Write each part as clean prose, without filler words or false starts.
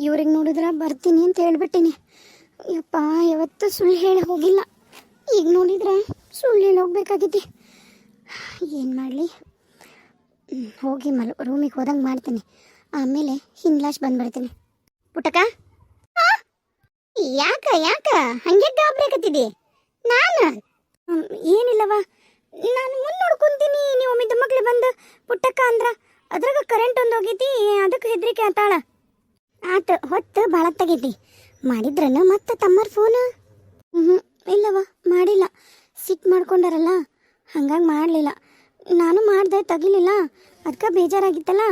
ಇವ್ರಿಗೆ ನೋಡಿದ್ರೆ ಬರ್ತೀನಿ ಅಂತ ಹೇಳ್ಬಿಟ್ಟಿನಿ. ಯಪ್ಪ, ಯಾವತ್ತೂ ಸುಳ್ಳು ಹೇಳಿ ಹೋಗಿಲ್ಲ. ಈಗ ನೋಡಿದ್ರೆ ಸುಳ್ಳು ಹೇಳಿ ಹೋಗ್ಬೇಕಾಗಿದ್ದೆ. ಏನು ಮಾಡಲಿ? ಹೋಗಿ ರೂಮಿಗೆ ಹೋದಂಗೆ ಮಾಡ್ತೀನಿ. ಆಮೇಲೆ ಹಿಂದ್ಲಾಶ್ ಬಂದ್ಬಿಡ್ತೀನಿ. ಪುಟಕ, ಯಾಕ ಹಂಗೆ ಗಾಬ್ರಾಕತ್ತಿದ್ದಿ? ನಾನು ಏನಿಲ್ಲವ, ನಾನು ಮುಂದೆ ನೋಡ್ಕೊಂತೀನಿ. ನೀವು ಒಮ್ಮಿದ್ದ ಮಕ್ಳು ಬಂದು ಪುಟ್ಟಕ್ಕ ಅಂದ್ರ ಅದ್ರಾಗ ಕರೆಂಟ್ ಒಂದು ಹೋಗೈತಿ, ಅದಕ್ಕೆ ಹೆದರಿಕೆ ಆತಾಳ. ಆತ ಹೊತ್ತು ಭಾಳ ತೆಗೈತಿ. ಮಾಡಿದ್ರನ ಮತ್ತೆ ತಮ್ಮರ ಫೋನ್? ಇಲ್ಲವ, ಮಾಡಿಲ್ಲ. ಸಿಟ್ಟು ಮಾಡ್ಕೊಂಡಾರಲ್ಲ, ಹಂಗಾಗಿ ಮಾಡಲಿಲ್ಲ. ನಾನು ಮಾಡಿದೆ, ತೆಗಿಲಿಲ್ಲ. ಅದಕ್ಕೆ ಬೇಜಾರಾಗಿತ್ತಲ್ಲ,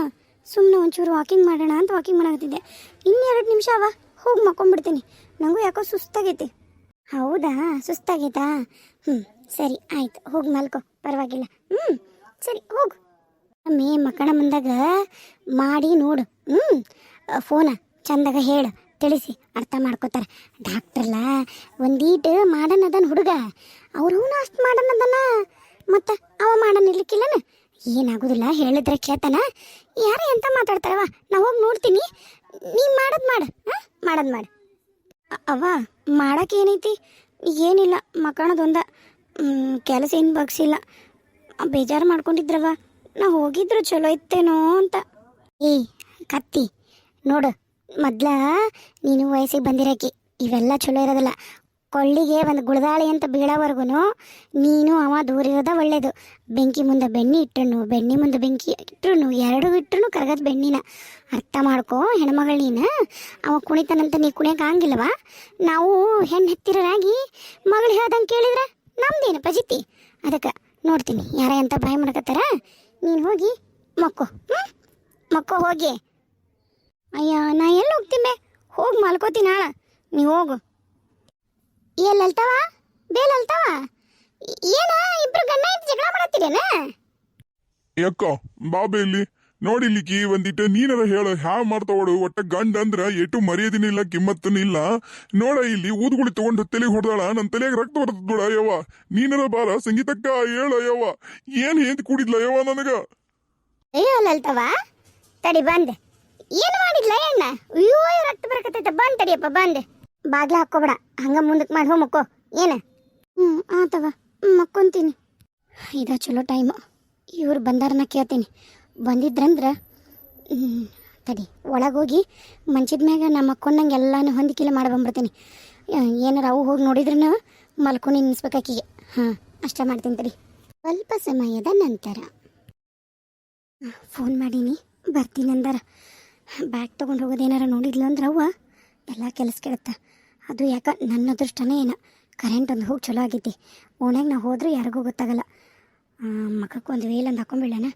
ಸುಮ್ಮನೆ ಒಂಚೂರು ವಾಕಿಂಗ್ ಮಾಡೋಣ ಅಂತ ವಾಕಿಂಗ್ ಮಾಡಾಕತ್ತಿದ್ದೆ. ಇನ್ನೆರಡು ನಿಮಿಷ ಅವ, ಹೋಗಿ ಮಕ್ಕೊಂಡ್ಬಿಡ್ತೀನಿ. ನನಗೂ ಯಾಕೋ ಸುಸ್ತಾಗೈತಿ. ಹೌದಾ, ಸುಸ್ತಾಗೈತಾ? ಸರಿ ಆಯ್ತು, ಹೋಗಿ ಮಲ್ಕೊ, ಪರವಾಗಿಲ್ಲ. ಸರಿ ಹೋಗು. ಒಮ್ಮೆ ಮಕ್ಕಳ ಮುಂದಾಗ ಮಾಡಿ ನೋಡು. ಫೋನ ಚಂದಾಗ ಹೇಳು, ತಿಳಿಸಿ, ಅರ್ಥ ಮಾಡ್ಕೋತಾರೆ. ಡಾಕ್ಟ್ರಲ್ಲ ಒಂದೀಟು ಮಾಡನದನ್ ಹುಡುಗ, ಅವ್ರು ಅಷ್ಟು ಮಾಡನದನ, ಮತ್ತು ಅವ ಮಾಡನ್ ಇರ್ಲಿಕ್ಕಿಲ್ಲನ? ಏನಾಗೋದಿಲ್ಲ, ಹೇಳಿದ್ರೆ ಕೇಳ್ತಾನ. ಯಾರು ಎಂತ ಮಾತಾಡ್ತಾರವ, ನಾ ಹೋಗಿ ನೋಡ್ತೀನಿ. ನೀ ಮಾಡೋದು ಮಾಡು. ಅವ್ವ, ಮಾಡಕ್ಕೆ ಏನೈತಿ? ಏನಿಲ್ಲ, ಮಕ್ಕಳದೊಂದ ಕೆಲಸ ಏನು ಬಗ್ಸಿಲ್ಲ. ಬೇಜಾರು ಮಾಡ್ಕೊಂಡಿದ್ರವ, ನಾ ಹೋಗಿದ್ರು ಚಲೋ ಇತ್ತೇನೋ ಅಂತ. ಕತ್ತಿ ನೋಡು, ಮೊದ್ಲ ನೀನು ವಯಸ್ಸಿಗೆ ಬಂದಿರಕಿ, ಇವೆಲ್ಲ ಚಲೋ ಇರೋದಿಲ್ಲ. ಕೊಳ್ಳಿಗೆ ಒಂದು ಗುಳದಾಳಿ ಅಂತ ಬೀಳೋವರೆಗೂ ನೀನು ಅವ ದೂರ ಇರೋದ ಒಳ್ಳೇದು. ಬೆಂಕಿ ಮುಂದೆ ಬೆಣ್ಣೆ ಇಟ್ಟರು, ಬೆಣ್ಣೆ ಮುಂದೆ ಬೆಂಕಿ ಇಟ್ಟರು, ಎರಡು ಇಟ್ಟರು ಕರಗದ ಬೆಣ್ಣಿನ. ಅರ್ಥ ಮಾಡ್ಕೋ ಹೆಣ್ಮಗಳು ನೀನು. ಅವ ಕುಣಿತಾನಂತ ನೀ ಕುಣಿಯಕ್ಕೆ ಆಗಂಗಿಲ್ಲವಾ? ನಾವು ಹೆಣ್ಣು ಹತ್ತಿರರಾಗಿ ಮಗಳು ಹೇಳ್ದಂಗೆ ಕೇಳಿದ್ರೆ ನಮ್ದೇನು ಪಜಿತಿ? ಅದಕ್ಕೆ ನೋಡ್ತೀನಿ ಯಾರ ಅಂತ ಬಾಯಿ ಮಾಡ್ಕತ್ತಾರ. ನೀನು ಹೋಗಿ ಮಕ್ಕೋ ಹೋಗಿ. ಅಯ್ಯ, ನಾ ಎಲ್ಲಿ ಹೋಗ್ತೀನಿ? ಹೋಗಿ ಮಲ್ಕೋತೀನಿ ನಾಳೆ. ನೀವು ಹೋಗು. ಎಲ್ಲಲ್ತಾವ ಬೇಲಲ್ತಾವ, ಏನ ಇಬ್ರು ಗಂಡ ಹೆಂಡತಿ ಜಗಳ ಮಾಡತ್ತೀರೇನ? ಯಾಕ ಬಾಬೆ ಇಲ್ಲಿ ನೋಡಿಲಿಕ್ಕಿ ಒಂದಿಟ್ಟು ನೀನರ ಹೇಳ ಹ್ಯಾ ಮಾಡ್ತಾವಡು. ಒಟ್ಟ ಗಂಡ ಅಂದ್ರ ಎಟು ಮರ್ಯಾದಿನಿಲ್ಲ, ಕಿಮ್ಮತ್ತನಿಲ್ಲ. ನೋಡ ಇಲ್ಲಿ ಊದ್ಗುಳಿ ತಗೊಂಡು ತಲೆಗೆ ಹೊಡೆದಾಳ, ನನ್ನ ತಲೆಗೆ ರಕ್ತ ಬರ್ತದ ಯವ್ವ. ನೀನರ ಬಾರ ಸಂಗೀತಕ್ಕ ಹೇಳ ಯವ್ವ, ಏನ್ ಹೇಂತ ಕೂಡಿದ್ಲ ಯವ್ವ ನನಗ? ಅಯ್ಯೋ ಲಲ್ತವ, ತಡಿ ಬಂದೆ. ಏನು ಮಾಡಿದ್ಲ ಎಣ್ಣ? ಅಯ್ಯೋ ರಕ್ತ ಬರಕತ್ತೈತೆ. ಬಂದ್ ತಡಿಯಪ್ಪ, ಬಂದೆ. ಬಾಗ್ಲ ಹಾಕೋಬೇಡ, ಹಂಗ ಮುಂದಕ್ಕೆ ಮಾಡಿ ಹೋ ಮಕ್ಕೋ. ಏನ? ಆತವ, ಮಕ್ಕೊಂತೀನಿ. ಇದ ಚಲೋ ಟೈಮು. ಇವ್ರು ಬಂದಾರನ್ನ ಕೇಳ್ತೀನಿ. ಬಂದಿದ್ರಂದ್ರೆ ತಡಿ, ಒಳಗೋಗಿ ಮಂಚದ ಮ್ಯಾಗ ನಾ ಮಕ್ಕೊಂಡಂಗೆ ಎಲ್ಲಾನು ಹೊಂದಿಕಿಲ್ಲ ಮಾಡಿ ಬಂದ್ಬಿಡ್ತೀನಿ. ಏನಾರ ಅವು ಹೋಗಿ ನೋಡಿದ್ರೂ ಮಲ್ಕೊಂಡು ನಿನ್ಸ್ಬೇಕಾಕಿಗೆ. ಅಷ್ಟೇ ಮಾಡ್ತೀನಿ ತಡಿ. ಸ್ವಲ್ಪ ಸಮಯದ ನಂತರ ಫೋನ್ ಮಾಡೀನಿ, ಬರ್ತೀನಿ ಅಂದಾರ. ಬ್ಯಾಗ್ ತೊಗೊಂಡು ಹೋಗೋದೇನಾರ ನೋಡಿದ್ಲು ಅಂದ್ರೆ ಅವ್ವ ಎಲ್ಲ ಕೆಲಸ ಕೇಳುತ್ತಾ. ಅದು ಯಾಕೆ ನನ್ನ ಅದೃಷ್ಟನೇ ಏನೋ, ಕರೆಂಟ್ ಒಂದು ಹೋಗಿ ಚಲೋ ಆಗೈತಿ. ಓಣ್ಯಾಗ ನಾವು ಹೋದ್ರೆ ಯಾರಿಗೂ ಗೊತ್ತಾಗಲ್ಲ. ಮಕ್ಕಕ್ಕೆ ಒಂದು ವೇಲಂದು ಹಾಕೊಂಬಿಡೋಣ.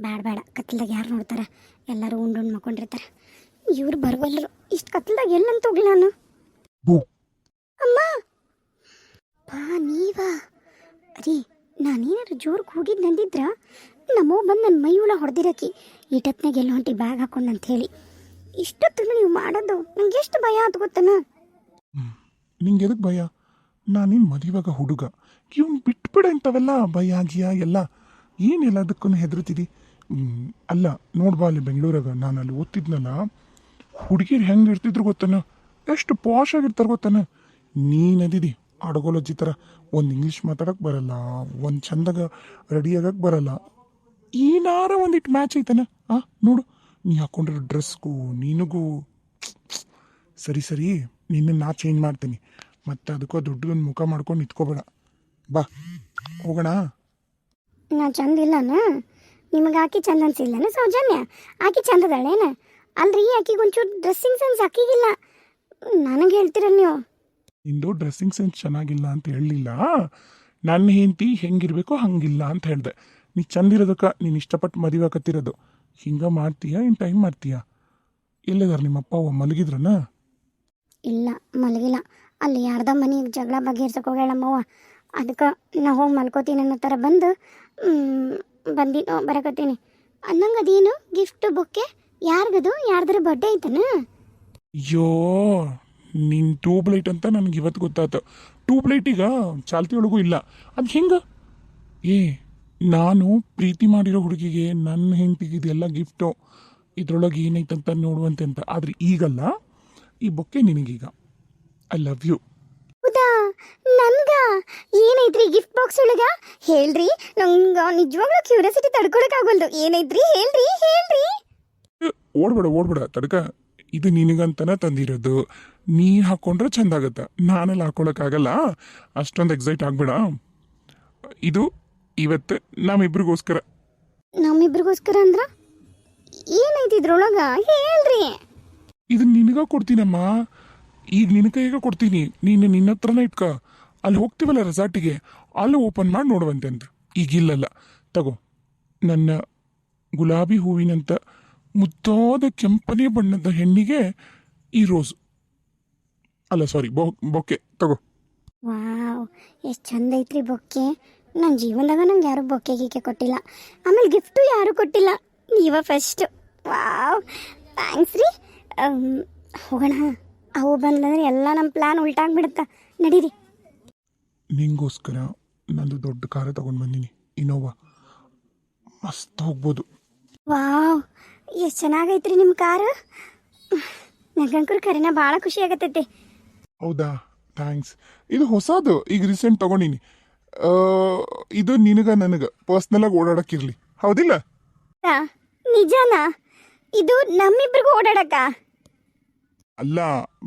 ಬೇಡ, ಕತ್ಲದಾಗ ಯಾರು ನೋಡ್ತಾರೆ? ಎಲ್ಲರೂ ಉಂಡು ಮಕ್ಕೊಂಡಿರ್ತಾರೆ. ಇವ್ರು ಬರವಲ್ಲರು, ಇಷ್ಟು ಕತ್ಲದಾಗ ಎಲ್ಲಂತ ಹೋಗ್ಲಿ ನಾನು? ಅಮ್ಮ ಬಾ, ನೀವಾ? ರೀ, ನಾನೇನಾರು ಜೋರ್ಗೆ ಹೋಗಿದ್ದು ನಂದಿದ್ರ ನಮ್ಮವ್ ಬಂದು ನನ್ನ ಮೈಯುಳ ಹೊಡೆದಿರಕಿ. ಈಟತ್ನಾಗ ಎಲ್ಲ ಹೊಂಟಿ ಬ್ಯಾಗ್ ಹಾಕೊಂಡು ಅಂತ ಹೇಳಿ. ಇಷ್ಟೊತ್ತು ನೀವು ಮಾಡೋದು ನಂಗೆ ಎಷ್ಟು ಭಯ ಆಯ್ತು ಗೊತ್ತನ? ನಿಂಗೆ ಎದಕ್ಕೆ ಭಯ? ನಾನಿನ್ ಮದುವಾಗ ಹುಡುಗ, ಇವ್ನು ಬಿಟ್ಬಿಡ ಇಂಥವೆಲ್ಲ ಭಯ ಗಿಯ ಎಲ್ಲ. ಏನೆಲ್ಲ ಅದಕ್ಕೂ ಹೆದರ್ತಿದಿ? ಅಲ್ಲ ನೋಡ್ಬಾ, ಅಲ್ಲಿ ಬೆಂಗಳೂರಾಗ ನಾನು ಅಲ್ಲಿ ಓದ್ತಿದ್ನಲ್ಲ, ಹುಡುಗಿರು ಹೆಂಗೆ ಇರ್ತಿದ್ರು ಗೊತ್ತನ? ಎಷ್ಟು ಪಾಶ್ ಆಗಿರ್ತಾರೆ ಗೊತ್ತನ? ನೀನದಿದಿ ಅಡಗೋಲಜ್ಜಿ ಥರ. ಒಂದು ಇಂಗ್ಲೀಷ್ ಮಾತಾಡೋಕೆ ಬರಲ್ಲ, ಒಂದು ಚಂದಾಗ ರೆಡಿ ಆಗಕ್ಕೆ ಬರಲ್ಲ. ಏನಾರ ಒಂದಿಟ್ಟು ಮ್ಯಾಚ್ ಐತನ? ನೋಡು, ನೀ ಹಾಕೊಂಡಿರೋ ಡ್ರೆಸ್ಗೂ ನಿನಗೂ. ಸರಿ ನಿನ್ನ ನಾ ಚೇಂಜ್ ಮಾಡ್ತೀನಿ. ಮತ್ತು ಅದಕ್ಕೂ ದೊಡ್ಡದೊಂದು ಮುಖ ಮಾಡ್ಕೊಂಡು ನಿಂತ್ಕೋಬೇಡ. ಬಾ ಹೋಗೋಣ. ನಾ ಚಂದ ಇಲ್ಲನ? ನಿಮಗೆ ಆಕಿ ಚಂದ ಅನ್ಸಿಲ್ಲನ ಸೌಜನ್ಯ? ಆಕಿ ಚಂದದಾಳೇನ? ಅಲ್ರಿ, ಆಕಿಗೆ ಒಂಚೂರು ಡ್ರೆಸ್ಸಿಂಗ್ ಸೆನ್ಸ್ ಆಕಿಗಿಲ್ಲ. ನನಗೆ ಹೇಳ್ತೀರಲ್ಲ ನೀವು. ನಿಂದು ಡ್ರೆಸ್ಸಿಂಗ್ ಸೆನ್ಸ್ ಚೆನ್ನಾಗಿಲ್ಲ ಅಂತ ಹೇಳಲಿಲ್ಲ. ನನ್ನ ಹೆಂಡತಿ ಹೆಂಗಿರ್ಬೇಕೋ ಹಂಗಿಲ್ಲ ಅಂತ ಹೇಳಿದೆ. ನೀ ಚಂದಿರೋದಕ್ಕೆ ನೀನು ಇಷ್ಟಪಟ್ಟು ಮದುವೆ ಆಕತ್ತಿರೋದು. ಹಿಂಗೆ ಮಾಡ್ತೀಯಾ ಏನು ಟೈಮ್ ಮಾಡ್ತೀಯಾ? ಎಲ್ಲದಾರ ನಿಮ್ಮಪ್ಪ ಅವ್ವ ಮಲಗಿದ್ರನ? ಇಲ್ಲ, ಮಲಗಿಲ್ಲ. ಅಲ್ಲಿ ಯಾರ್ದ ಮನೆಗೆ ಜಗಳ ಬಗೆಹರ್ಸಕ್ಕೆ ಹೋಗ್ಯಾಳ ನಮ್ಮವ್ವ. ಅದಕ್ಕೆ ನಾ ಹೋಗಿ ಮಲ್ಕೋತೀನಿ ಅನ್ನೋ ಥರ ಬರಕತ್ತೀನಿ. ಅನ್ನಂಗೆ ಅದೇನು ಗಿಫ್ಟ್ ಬೊಕ್ಕೆ? ಯಾರಿಗದು? ಯಾರ್ದಾರ ಬರ್ಡೇ ಐತನ? ಅಯ್ಯೋ, ನಿನ್ನ ಟ್ಯೂಬ್ಲೈಟ್ ಅಂತ ನನಗೆ ಇವತ್ತು ಗೊತ್ತಾಯ್ತು. ಟ್ಯೂಬ್ಲೈಟ್ ಈಗ ಚಾಲ್ತಿ ಒಳಗೂ ಇಲ್ಲ. ಅದು ಹೆಂಗೆ? ನಾನು ಪ್ರೀತಿ ಮಾಡಿರೋ ಹುಡುಗಿಗೆ ನನ್ನ ಹೆಂಡತಿಗೆ ಇದೆಲ್ಲ ಗಿಫ್ಟು, ಇದ್ರೊಳಗೆ ಏನೈತಂತ ನೋಡುವಂತೆ ಅಂತ. ಆದರೆ ಈಗಲ್ಲ, ಈ ಬೊಕ್ಕೆ ನಿನಗೀಗ. I love you. ಹೌದಾ, ನನ್ಗ ಏನೈತ್ರಿ ಗಿಫ್ಟ್ ಬಾಕ್ಸ್ ಒಳಗ? ಹೇಳ್ರಿ, ನಂಗ ನಿಜವಾಗ್ಲೂ ಕ್ಯೂರಿಯಾಸಿಟಿ ತಡ್ಕೊಳಕ್ ಆಗೋಲ್ದು. ಏನೈತ್ರಿ ಹೇಳ್ರಿ ಹೇಳ್ರಿ. ಓಡ್ಬೇಡ ತಡ್ಕ. ಇದು ನಿನಗಂತನ ತಂದಿರೋದು. ನೀ ಹಾಕೊಂಡ್ರೆ ಚಂದ ಆಗತ್ತ, ನಾನೆಲ್ಲ ಹಾಕೊಳಕ್ಕಾಗಲ್ಲ. ಅಷ್ಟೊಂದು ಎಕ್ಸೈಟ್ ಆಗ್ಬೇಡ. ಇದು ಇವತ್ತು ನಮ್ಮಿಬ್ರಿಗೋಸ್ಕರ. ನಮ್ಮಿಬ್ರಿಗೋಸ್ಕರ ಅಂದ್ರ ಏನೈತಿ ಇದ್ರೊಳಗ? ಹೇಳ್ರಿ. ಇದು ನಿನಗ ಕೊಡ್ತೀನಮ್ಮ. ಈಗ ನಿನ್ನ ಕೈಗ ಕೊಡ್ತೀನಿ. ನೀನು ನಿನ್ನ ಹತ್ರನೇ ಇಟ್ಕ. ಅಲ್ಲಿ ಹೋಗ್ತೀವಲ್ಲ ರೆಸಾರ್ಟಿಗೆ, ಅಲ್ಲಿ ಓಪನ್ ಮಾಡಿ ನೋಡುವಂತೆ ಅಂತ. ಈಗಿಲ್ಲಲ್ಲ, ತಗೋ. ನನ್ನ ಗುಲಾಬಿ ಹೂವಿನಂತ ಮುದ್ದಾದ ಕೆಂಪನೇ ಬಣ್ಣದ ಹೆಣ್ಣಿಗೆ ಈ ರೋಸ್ ಅಲ್ಲ, ಸಾರಿ, ಬೊಕ್ಕೆ ತಗೋ. ವಾವ್, ಎಷ್ಟು ಚಂದ ಐತ್ರಿ ಬೊಕ್ಕೆ. ನನ್ನ ಜೀವನದಾಗ ನಂಗೆ ಯಾರು ಬೊಕ್ಕೆ ಗೀಕೆ ಕೊಟ್ಟಿಲ್ಲ. ಆಮೇಲೆ ಗಿಫ್ಟು ಯಾರು ಕೊಟ್ಟಿಲ್ಲ, ನೀವ ಫಸ್ಟ್. ವಾವ್, ಥ್ಯಾಂಕ್ಸ್ ರೀ. ಹೋಗೋಣ. ಅವು ಬಂದಂದ್ರೆ ಎಲ್ಲ ನಮ್ಮ ಪ್ಲ್ಯಾನ್ ಉಲ್ಟಾಗ್ಬಿಡುತ್ತಾ. ನಡೀರಿ. ನಿಂಗೋಸ್ಕರ ನಂದು ದೊಡ್ಡ ಕಾರ್ ತಗೊಂಡು ಬಂದೀನಿ, ಇನೋವಾ. ಮಸ್ತ್ ಹೋಗ್ಬೋದು. ವಾವ್, ಎಷ್ಟು ಚೆನ್ನಾಗೈತ್ರಿ ನಿಮ್ಮ ಕಾರು. ನಂಗಂಕರು ಕರಿನ ಭಾಳ ಖುಷಿ ಆಗತ್ತೈತಿ. ಹೌದಾ, ಥ್ಯಾಂಕ್ಸ್. ಇದು ಹೊಸದು, ಈಗ ರೀಸೆಂಟ್ ತಗೊಂಡಿನಿ. ಇದು ನಿನಗ ನನಗ ಪರ್ಸ್ನಲಾಗಿ ಓಡಾಡಕ್ಕಿರ್ಲಿ, ಹೌದಿಲ್ಲ? ನಿಜನಾ? ಇದು ನಮ್ಮಿಬ್ರಿಗೂ ಓಡಾಡಕ? ಅಲ್ಲ,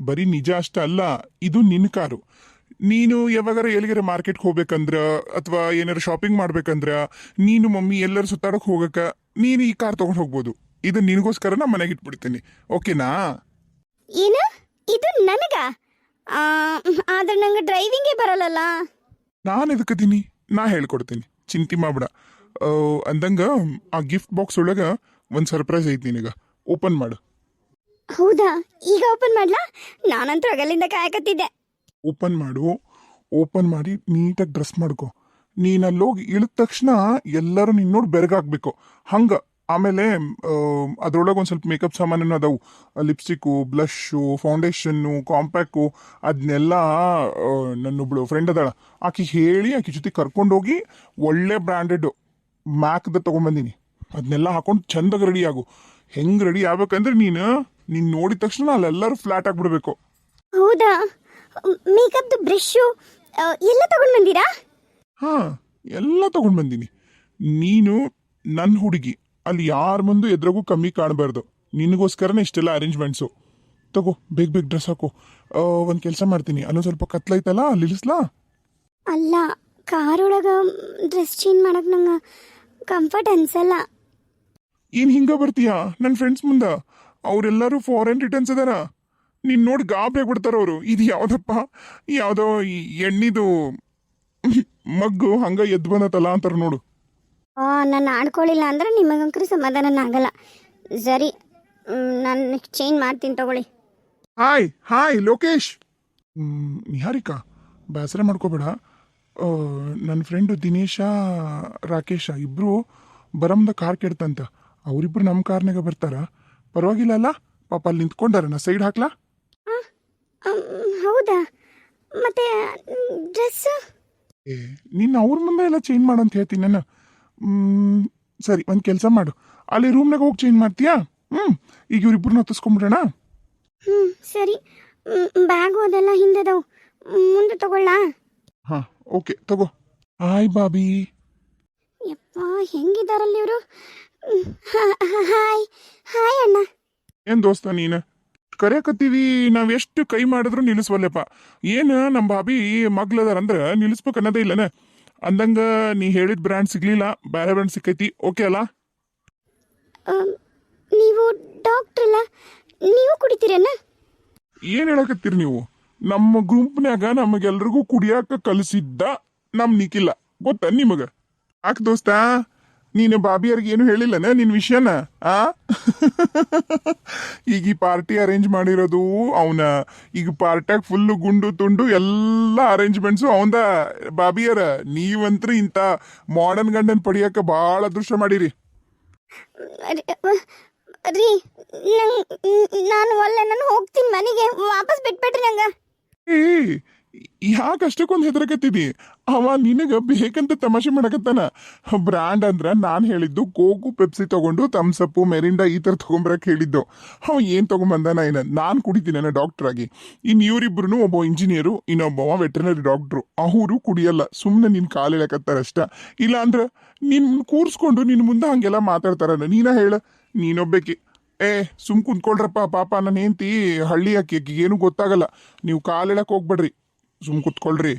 ಬರೀ ನಿಜ ಅಷ್ಟ ಅಲ್ಲ, ಇದು ನಿನ್ನ ಕಾರು. ನೀನು ಯಾವಾಗಾರ ಎಲ್ಲಿಗಾರ ಮಾರ್ಕೆಟ್ಗೆ ಹೋಗ್ಬೇಕಂದ್ರ ಅಥವಾ ಏನಾರ ಶಾಪಿಂಗ್ ಮಾಡ್ಬೇಕಂದ್ರ, ನೀನು ಮಮ್ಮಿ ಎಲ್ಲರೂ ಸುತ್ತಾಡಕ್ ಹೋಗಕ ನೀನು ಈ ಕಾರ್ ತಗೊಂಡು ಹೋಗ್ಬೋದು. ಇದು ನಿನಗೋಸ್ಕರ ನಾ ಮನೆಗೆ ಇಟ್ಬಿಡ್ತೀನಿ, ಓಕೆನಾ? ಏನು? ಇದು ನನಗ? ಆದ್ರೆ ನಂಗೆ ಡ್ರೈವಿಂಗೇ ಬರಲ್ಲಲ್ಲ. ನಾನು ಎದಕ್ಕದೀನಿ, ನಾ ಹೇಳ್ಕೊಡ್ತೀನಿ, ಚಿಂತೆ ಮಾಡ್ಬೇಡ. ಅಂದಂಗ ಆ ಗಿಫ್ಟ್ ಬಾಕ್ಸ್ ಒಳಗ ಒಂದು ಸರ್ಪ್ರೈಸ್ ಐತಿ ನಿನಗ. ಓಪನ್ ಮಾಡು. ಹೌದಾ, ಈಗ ಓಪನ್ ಮಾಡ್ಲಾ? ನಾನಂತೂ ಅಗಲಿಂದ ಕಾಯಕತ್ತಿದ್ದೆ. ಓಪನ್ ಮಾಡು. ಓಪನ್ ಮಾಡಿ ನೀಟಾಗಿ ಡ್ರೆಸ್ ಮಾಡ್ಕೊ. ನೀನು ಅಲ್ಲೋಗಿ ಇಳಿದ ತಕ್ಷಣ ಎಲ್ಲರೂ ನಿನ್ನ ನೋಡಿ ಬೆರಗಾಗಬೇಕು ಹಂಗೆ. ಆಮೇಲೆ ಅದ್ರೊಳಗೆ ಒಂದು ಸ್ವಲ್ಪ ಮೇಕಪ್ ಸಾಮಾನು ಅದಾವು. ಲಿಪ್ಸ್ಟಿಕ್ಕು, ಬ್ಲಷ್ಷು, ಫೌಂಡೇಶನ್ನು, ಕಾಂಪ್ಯಾಕ್ಟು, ಅದನ್ನೆಲ್ಲ ನನ್ನೊಬ್ಳು ಫ್ರೆಂಡ್ ಅದಾಳ, ಆಕೆ ಹೇಳಿ ಆಕೆ ಜೊತೆ ಕರ್ಕೊಂಡೋಗಿ ಒಳ್ಳೆ ಬ್ರ್ಯಾಂಡೆಡ್ ಮ್ಯಾಕ್ದ ತೊಗೊಂಬಂದಿನಿ. ಅದನ್ನೆಲ್ಲ ಹಾಕೊಂಡು ಚಂದಾಗಿ ರೆಡಿ ಆಗು. ಹೆಂಗೆ ರೆಡಿ ಆಗ್ಬೇಕಂದ್ರೆ ನೀನು ನೋಡಿದ ತಕ್ಷಣ ಅಲ್ಲೆಲ್ಲರೂ ಫ್ಲಾಟ್ ಆಗಿಬಿಡ್ಬೇಕು. ಹೌದಾ, ಮೇಕಪ್ದು ಬ್ರಷು ಎಲ್ಲ ತಗೊಂಡು ಬಂದಿರಾ? ಹಾಂ, ಎಲ್ಲ ತಗೊಂಡು ಬಂದೀನಿ. ನೀನು ನನ್ನ ಹುಡುಗಿ, ಅಲ್ಲಿ ಯಾರ ಮುಂದೆ ಎದ್ರಾಗೂ ಕಮ್ಮಿ ಕಾಣಬಾರ್ದು. ನಿನಗೋಸ್ಕರನೇ ಇಷ್ಟೆಲ್ಲ ಅರೇಂಜ್ಮೆಂಟ್ಸು. ತಗೋ, ಬೇಗ ಡ್ರೆಸ್ ಹಾಕು. ಒಂದು ಕೆಲಸ ಮಾಡ್ತೀನಿ, ಅಲ್ಲೊಂದು ಸ್ವಲ್ಪ ಕತ್ಲೈತಲ್ಲ, ಅಲ್ಲಿ ಇಳಿಸ್ಲಾ? ಅಲ್ಲ, ಕಾರೊಳಗೆ ಡ್ರೆಸ್ ಚೇಂಜ್ ಮಾಡಕ್ಕೆ ನಂಗೆ ಕಂಫರ್ಟ್ ಅನ್ಸಲ್ಲ. ಏನು ಹಿಂಗೆ ಬರ್ತೀಯಾ ನನ್ನ ಫ್ರೆಂಡ್ಸ್ ಮುಂದೆ? ಅವರೆಲ್ಲರೂ ಫಾರಿನ್ ರಿಟರ್ನ್ಸ್ ಅದಾರ. ನೀನು ನೋಡಿ ಗಾಬರಿ ಆಗ್ಬಿಡ್ತಾರ ಅವರು. ಇದು ಯಾವುದಪ್ಪ, ಯಾವುದೋ ಈ ಎಣ್ಣಿದು ಮಗ್ಗು ಹಂಗೆ ಎದ್ದು ಬಂದತಲ್ಲ ಅಂತಾರೆ ನೋಡು. ನಾನು ಆಡ್ಕೊಳ್ಳಿಲ್ಲ ಅಂದ್ರೆ ನಿಮಗಂಕರು ಸಮಾಧಾನ ಆಗಲ್ಲ. ಸರಿ, ನಾನು ಚೇಂಜ್ ಮಾಡ್ತೀನಿ, ತಗೊಳ್ಳಿ. ಹಾಯ್ ಲೋಕೇಶ್. ನಿಹಾರಿಕಾ, ಬೇಸರ ಮಾಡ್ಕೋಬೇಡ. ನನ್ನ ಫ್ರೆಂಡು ದಿನೇಶ, ರಾಕೇಶ ಇಬ್ಬರು ಬರಮ್ದ ಕಾರ್ ಕೆಡ್ತಂತ. ಅವರಿಬ್ರು ನಮ್ಮ ಕಾರ್ನಾಗ ಬರ್ತಾರ. ಪರವಾಗಿಲ್ಲ ಅಲ್ಲ? ಪಾಪ ಅಲ್ಲಿ ನಿಂತ್ಕೊಂಡಾರ, ನಾ ಸೈಡ್ ಹಾಕ್ಲಾ? ಹೌದಾ, ಮತ್ತೆ ಡ್ರೆಸ್? ನೀನು ಅವ್ರ ಮುಂದೆ ಎಲ್ಲ ಚೇಂಜ್ ಮಾಡು ಅಂತ ಹೇಳ್ತೀನಿ ನಾನು. ಸರಿ, ಒಂದು ಕೆಲಸ ಮಾಡು, ಅಲ್ಲಿ ರೂಮ್ನಾಗ ಹೋಗಿ ಚೇಂಜ್ ಮಾಡ್ತೀಯಾ? ಈಗ ಇವ್ರಿಬ್ರನ್ನ ಹತ್ತಿಸ್ಕೊಂಬಿಡೋಣ. ಸರಿ. ಬ್ಯಾಗು ಅದೆಲ್ಲ ಹಿಂದದವು, ಮುಂದೆ ತಗೊಳ್ಳಾ? ಹಾಂ, ಓಕೆ, ತಗೋ. ಹಾಯ್ ಬಾಬಿ. ಯಪ್ಪ, ಹೆಂಗಿದಾರಲ್ಲಿ ಇವರು? ಹಾಯ್ ಹಾಯ್ ಅಣ್ಣ. ಏನು ದೋಸ್ತ ನೀನು ಕರೆಯಕತ್ತೀವಿ, ನಾವು ಎಷ್ಟು ಕೈ ಮಾಡಿದ್ರು ನಿಲ್ಲಿಸ್ವಲ್ಲಪ್ಪ. ಏನು ನಮ್ಮ ಬಾಬಿ ಮಗ್ಲದಾರಂದ್ರೆ ನಿಲ್ಲಿಸ್ಬೇಕು ಅನ್ನೋದೇ ಇಲ್ಲನ. ಅಂದಂಗ ನೀ ಹೇಳಿದ ಬ್ರ್ಯಾಂಡ್ ಸಿಗ್ಲಿಲ್ಲ, ಬೇರೆ ಬ್ರ್ಯಾಂಡ್ ಸಿಕ್ಕೈತಿ, ಓಕೆ ಅಲ್ಲ? ನೀವು ಡಾಕ್ಟ್ರ್ ಅಲ್ಲ, ನೀವು ಕುಡಿತೀರಣ್ಣ? ಏನು ಹೇಳಕತ್ತೀರಿ ನೀವು? ನಮ್ಮ ಗುಂಪ್ನ್ಯಾಗ ನಮಗೆಲ್ರಿಗೂ ಕುಡಿಯಾಕ ಕಲಿಸಿದ್ದ ನಮ್ಮ ನಿಖಿಲ, ಗೊತ್ತಾ ನಿಮಗೆ? ಯಾಕೆ ದೋಸ್ತ, ನೀನು ಬಾಬಿಯವ್ರಿಗೆ ಏನು ಹೇಳಿಲ್ಲನ ನಿನ್ನ ವಿಷಯನ? ಈಗ ಈ ಪಾರ್ಟಿ ಅರೇಂಜ್ ಮಾಡಿರೋದು ಅವನ. ಈಗ ಪಾರ್ಟ್ಯಾಗ ಫುಲ್ಲು ಗುಂಡು ತುಂಡು ಎಲ್ಲ ಅರೇಂಜ್ಮೆಂಟ್ಸು ಅವಂದ. ಬಾಬಿಯರ ನೀವಂತ್ರು ಇಂಥ ಮಾಡರ್ನ್ ಗಂಡನ್ ಪಡಿಯಕ್ಕೆ ಭಾಳ ಅದೃಷ್ಟ ಮಾಡಿರಿ. ರೀ, ನಾನು ಒಳ್ಳೆ ನಾನು ಹೋಗ್ತೀನಿ ಮನೆಗೆ, ವಾಪಸ್ ಬಿಟ್ಬಿಟ್ರಿ ನಂಗೆ. ಯಾಕೆ ಅಷ್ಟಕ್ಕೊಂದು ಹೆದರಕತ್ತಿದಿ? ಅವ ನಿನಗ ಬೇಕಂತ ತಮಾಷೆ ಮಾಡಕತ್ತಾನ. ಬ್ರ್ಯಾಂಡ್ ಅಂದ್ರ ನಾನು ಹೇಳಿದ್ದು ಕೋಕು ಪೆಪ್ಸಿ ತಗೊಂಡು ತಮ್ಸಪ್ಪು ಮೆರಿಂಡಾ ಈ ಥರ ತಗೊಂಬರಕ್ಕೆ ಹೇಳಿದ್ದು. ಅವ ಏನು ತಗೊಂಬಂದಾನ ಏನ? ನಾನು ಕುಡಿತೀನ ಡಾಕ್ಟರ್ ಆಗಿ. ಇನ್ನು ಇವರಿಬ್ರು, ಒಬ್ಬ ಇಂಜಿನಿಯರು, ಇನ್ನೊಬ್ಬವ ವೆಟರ್ನರಿ ಡಾಕ್ಟ್ರು. ಅವರು ಕುಡಿಯಲ್ಲ, ಸುಮ್ಮನೆ ನಿನ್ನ ಕಾಲು ಎಳಕತ್ತಾರಷ್ಟ. ಇಲ್ಲ ಅಂದ್ರೆ ನಿನ್ ಕೂರ್ಸ್ಕೊಂಡು ನಿನ್ನ ಮುಂದೆ ಹಂಗೆಲ್ಲ ಮಾತಾಡ್ತಾರ. ನೀನ ಹೇಳ, ನೀನೊಬ್ಬಾಕಿ. ಸುಮ್ ಕುಂತ್ಕೊಳ್ರಪ್ಪ, ಪಾಪ ನನ್ನ ಹೆಂಡತಿ ಹಳ್ಳಿ ಆಕಿ, ಆಕಿಗೆ ಏನು ಗೊತ್ತಾಗಲ್ಲ. ನೀವು ಕಾಲೆಳಕ್ ಹೋಗ್ಬೇಡ್ರಿ, ಸುಮ್ ಕುತ್ಕೊಳ್ರಿ.